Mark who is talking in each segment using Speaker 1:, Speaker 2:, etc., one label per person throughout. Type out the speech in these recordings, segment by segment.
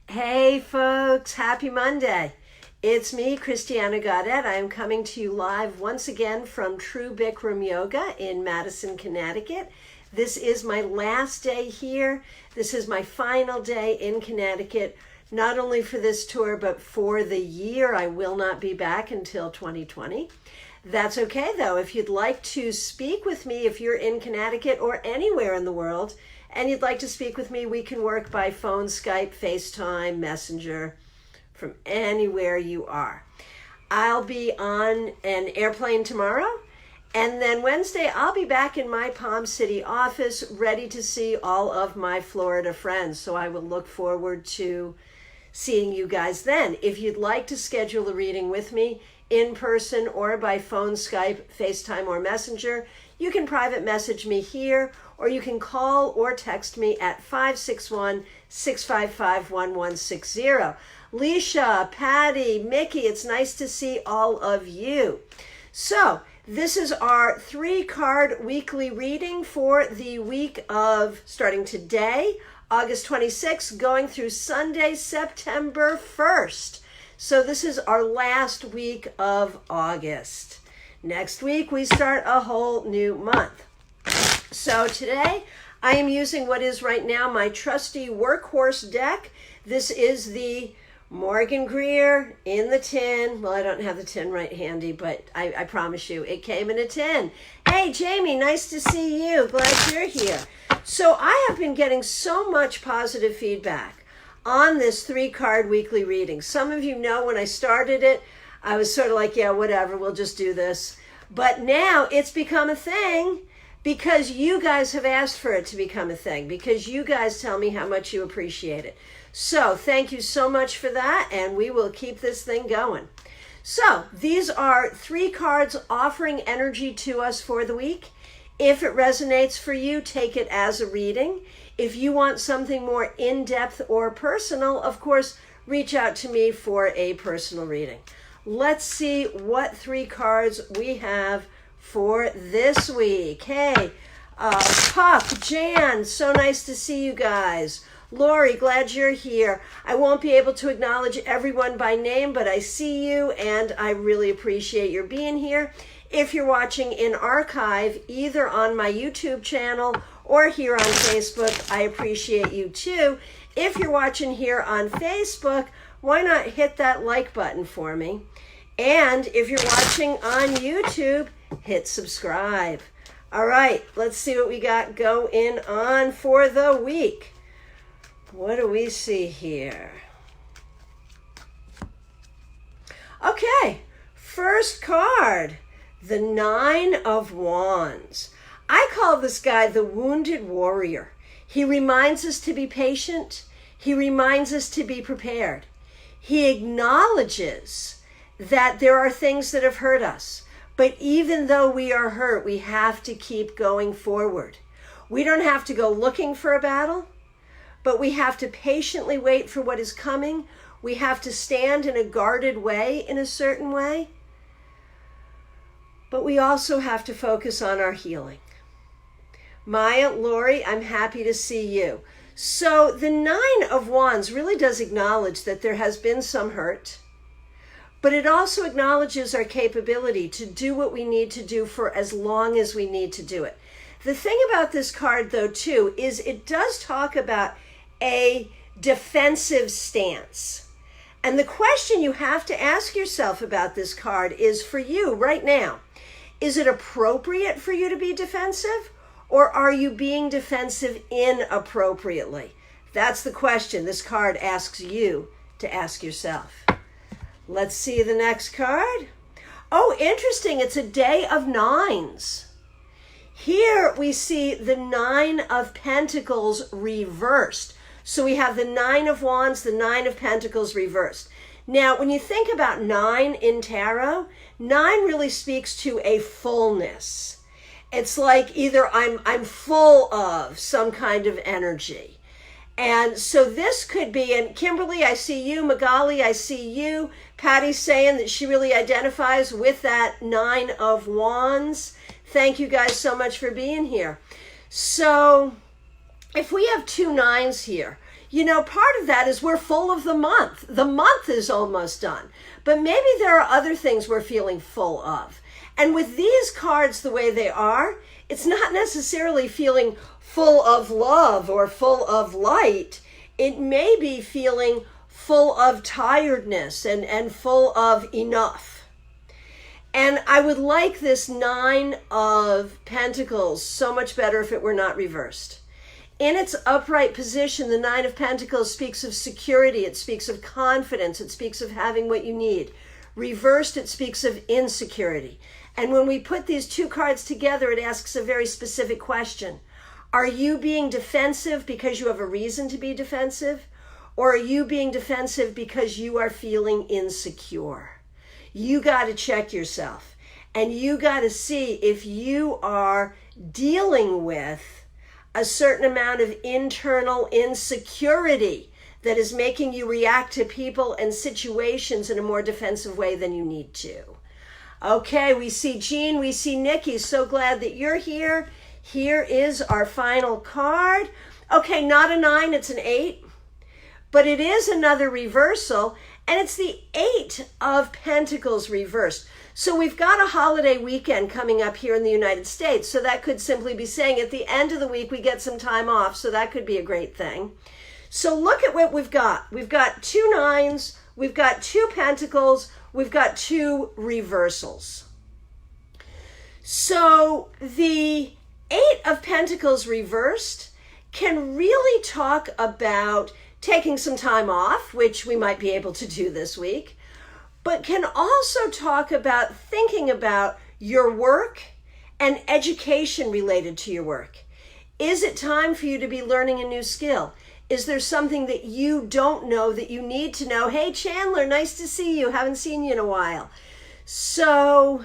Speaker 1: Hey folks, happy Monday. It's me, Christiana Gaudet. I am coming to you live once again from True Bikram Yoga in Madison, Connecticut. This is my last day here. This is my final day in Connecticut, not only for this tour, but for the year. I will not be back until 2020. That's okay though. If you'd like to speak with me, if you're in Connecticut or anywhere in the world, and you'd like to speak with me, we can work by phone, Skype, FaceTime, Messenger, from anywhere you are. I'll be on an airplane tomorrow, and then Wednesday I'll be back in my Palm City office ready to see all of my Florida friends. So I will look forward to seeing you guys then. If you'd like to schedule a reading with me in person or by phone, Skype, FaceTime, or Messenger, you can private message me here, or you can call or text me at 561-655-1160. Leisha, Patty, Mickey, it's nice to see all of you. So this is our 3-card weekly reading for the week of starting today, August 26th, going through Sunday, September 1st. So this is our last week of August. Next week, we start a whole new month. So today, I am using what is right now my trusty workhorse deck. This is the Morgan Greer in the tin. Well, I don't have the tin right handy, but I promise you, it came in a tin. Hey, Jamie, nice to see you. Glad you're here. So I have been getting so much positive feedback on this 3-card weekly reading. Some of you know when I started it, I was sort of like, yeah, whatever, we'll just do this. But now it's become a thing because you guys have asked for it to become a thing, because you guys tell me how much you appreciate it. So thank you so much for that, and we will keep this thing going. So these are 3 cards offering energy to us for the week. If it resonates for you, take it as a reading. If you want something more in-depth or personal, of course, reach out to me for a personal reading. Let's see what 3 cards we have for this week. Hey, Puck, Jan, so nice to see you guys. Lori, glad you're here. I won't be able to acknowledge everyone by name, but I see you, and I really appreciate your being here. If you're watching in archive, either on my YouTube channel or here on Facebook, I appreciate you too. If you're watching here on Facebook, why not hit that like button for me? And if you're watching on YouTube, hit subscribe. All right, let's see what we got going on for the week. What do we see here? Okay, first card, the 9 of Wands. I call this guy the wounded warrior. He reminds us to be patient. He reminds us to be prepared. He acknowledges that there are things that have hurt us. But even though we are hurt, we have to keep going forward. We don't have to go looking for a battle, but we have to patiently wait for what is coming. We have to stand in a guarded way, in a certain way. But we also have to focus on our healing. Maya, Lori, I'm happy to see you. So the 9 of Wands really does acknowledge that there has been some hurt, but it also acknowledges our capability to do what we need to do for as long as we need to do it. The thing about this card, though, too, is it does talk about a defensive stance. And the question you have to ask yourself about this card is, for you right now, is it appropriate for you to be defensive, or are you being defensive inappropriately? That's the question this card asks you to ask yourself. Let's see the next card. Oh, interesting. It's a day of 9s. Here we see the 9 of Pentacles reversed. So we have the 9 of Wands, the 9 of Pentacles reversed. Now, when you think about 9 in tarot, 9 really speaks to a fullness. It's like either I'm full of some kind of energy. And so this could be, and Kimberly, I see you. Magali, I see you. Patty's saying that she really identifies with that 9 of Wands. Thank you guys so much for being here. So if we have 2 9s here, part of that is we're full of the month. The month is almost done. But maybe there are other things we're feeling full of. And with these cards the way they are, it's not necessarily feeling full of love or full of light. It may be feeling full of tiredness and full of enough. And I would like this Nine of Pentacles so much better if it were not reversed. In its upright position, the Nine of Pentacles speaks of security. It speaks of confidence. It speaks of having what you need. Reversed, it speaks of insecurity. And when we put these two cards together, it asks a very specific question. Are you being defensive because you have a reason to be defensive? Or are you being defensive because you are feeling insecure? You got to check yourself. And you got to see if you are dealing with a certain amount of internal insecurity that is making you react to people and situations in a more defensive way than you need to. Okay, we see Jean, we see Nikki. So glad that you're here. Here is our final card. Okay, not a 9, it's an 8. But it is another reversal, and it's the Eight of Pentacles Reversed. So we've got a holiday weekend coming up here in the United States. So that could simply be saying at the end of the week we get some time off. So that could be a great thing. So look at what we've got. We've got 2 9s, we've got 2 pentacles, we've got 2 reversals. So the Eight of Pentacles Reversed can really talk about taking some time off, which we might be able to do this week, but can also talk about thinking about your work and education related to your work. Is it time for you to be learning a new skill? Is there something that you don't know that you need to know? Hey, Chandler, nice to see you. Haven't seen you in a while. So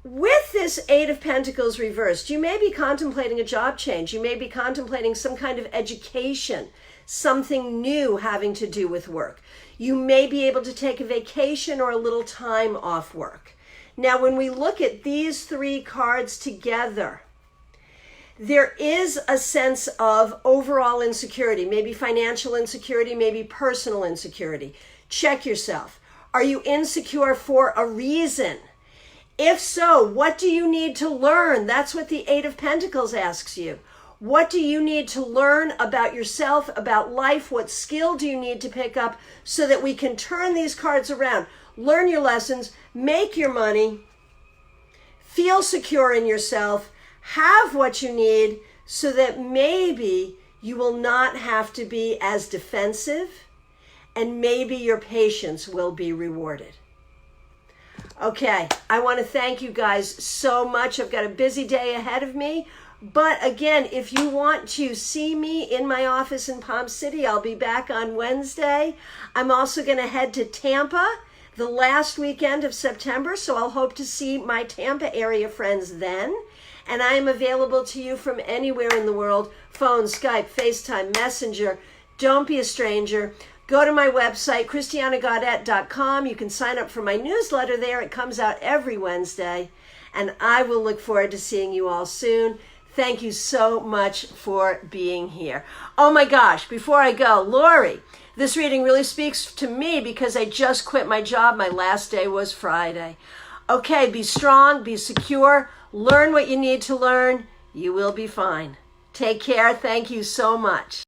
Speaker 1: with this Eight of Pentacles Reversed, you may be contemplating a job change. You may be contemplating some kind of education, something new having to do with work. You may be able to take a vacation or a little time off work. Now, when we look at these 3 cards together, there is a sense of overall insecurity, maybe financial insecurity, maybe personal insecurity. Check yourself. Are you insecure for a reason? If so, what do you need to learn? That's what the Eight of Pentacles asks you. What do you need to learn about yourself, about life? What skill do you need to pick up so that we can turn these cards around? Learn your lessons, make your money, feel secure in yourself, have what you need so that maybe you will not have to be as defensive and maybe your patience will be rewarded. Okay, I want to thank you guys so much. I've got a busy day ahead of me. But again, if you want to see me in my office in Palm City, I'll be back on Wednesday. I'm also going to head to Tampa the last weekend of September, so I'll hope to see my Tampa area friends then. And I am available to you from anywhere in the world, phone, Skype, FaceTime, Messenger. Don't be a stranger. Go to my website, christianagodet.com. You can sign up for my newsletter there. It comes out every Wednesday. And I will look forward to seeing you all soon. Thank you so much for being here. Oh my gosh, before I go, Lori, this reading really speaks to me because I just quit my job. My last day was Friday. Okay, be strong, be secure, learn what you need to learn. You will be fine. Take care. Thank you so much.